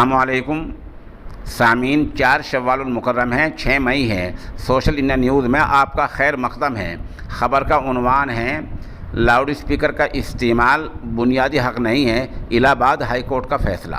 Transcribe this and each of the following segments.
السلام علیکم سامعین، 4 شوال المکرم ہے، 6 مئی ہے۔ سوشل انڈیا نیوز میں آپ کا خیر مقدم ہے۔ خبر کا عنوان ہے لاؤڈ اسپیکر کا استعمال بنیادی حق نہیں ہے، الہ آباد ہائی کورٹ کا فیصلہ۔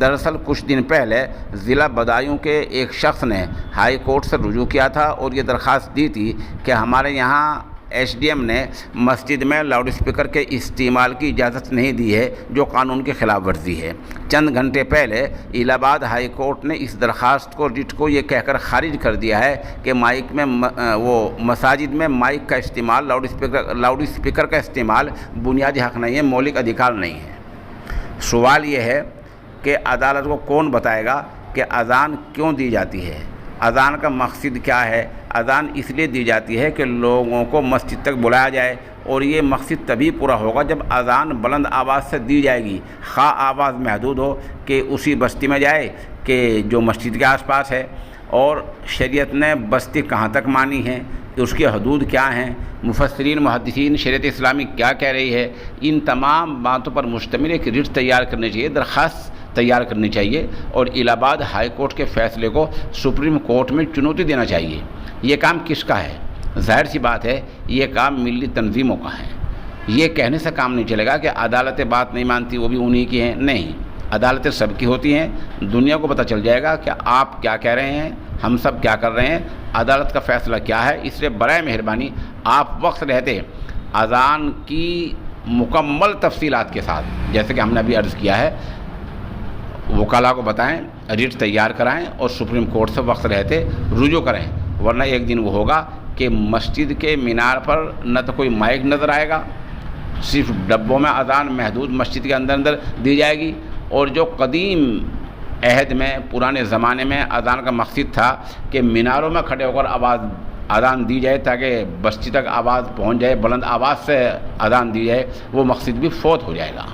دراصل کچھ دن پہلے ضلع بدایوں کے ایک شخص نے ہائی کورٹ سے رجوع کیا تھا اور یہ درخواست دی تھی کہ ہمارے یہاں ایس ڈی ایم نے مسجد میں لاؤڈ اسپیکر کے استعمال کی اجازت نہیں دی ہے، جو قانون کی خلاف ورزی ہے۔ چند گھنٹے پہلے الہ آباد ہائی کورٹ نے اس درخواست کو ریٹ کو یہ کہہ کر خارج کر دیا ہے کہ مائک میں مساجد میں مائک کا استعمال، لاؤڈ اسپیکر کا استعمال بنیادی حق نہیں ہے، مولک ادھیکار نہیں ہے۔ سوال یہ ہے کہ عدالت کو کون بتائے گا کہ اذان کیوں دی جاتی ہے؟ اذان کا مقصد کیا ہے؟ اذان اس لیے دی جاتی ہے کہ لوگوں کو مسجد تک بلایا جائے، اور یہ مقصد تبھی پورا ہوگا جب اذان بلند آواز سے دی جائے گی، خواہ آواز محدود ہو کہ اسی بستی میں جائے کہ جو مسجد کے آس پاس ہے، اور شریعت نے بستی کہاں تک مانی ہے، اس کی حدود کیا ہیں، مفسرین محدثین شریعت اسلامی کیا کہہ رہی ہے، ان تمام باتوں پر مشتمل ایک ریٹ تیار کرنی چاہیے، درخواست تیار کرنی چاہیے، اور الہ آباد ہائی کورٹ کے فیصلے کو سپریم کورٹ میں چنوتی دینا چاہیے۔ یہ کام کس کا ہے؟ ظاہر سی بات ہے یہ کام ملی تنظیموں کا ہے۔ یہ کہنے سے کام نہیں چلے گا کہ عدالتیں بات نہیں مانتی، وہ بھی انہی کی ہیں، نہیں، عدالتیں سب کی ہوتی ہیں۔ دنیا کو پتہ چل جائے گا کہ آپ کیا کہہ رہے ہیں، ہم سب کیا کر رہے ہیں، عدالت کا فیصلہ کیا ہے۔ اس لیے برائے مہربانی آپ وقت رہتے اذان کی مکمل تفصیلات کے ساتھ، جیسے کہ ہم نے ابھی عرض کیا ہے، وکلاء کو بتائیں، ریٹ تیار کرائیں، اور سپریم کورٹ سے وقت رہتے رجوع کریں، ورنہ ایک دن وہ ہوگا کہ مسجد کے مینار پر نہ تو کوئی مائک نظر آئے گا، صرف ڈبوں میں اذان محدود مسجد کے اندر دی جائے گی، اور جو قدیم عہد میں پرانے زمانے میں اذان کا مقصد تھا کہ میناروں میں کھڑے ہو کر اذان دی جائے تاکہ بستی تک آواز پہنچ جائے، بلند آواز سے اذان دی جائے، وہ مقصد بھی فوت ہو جائے گا۔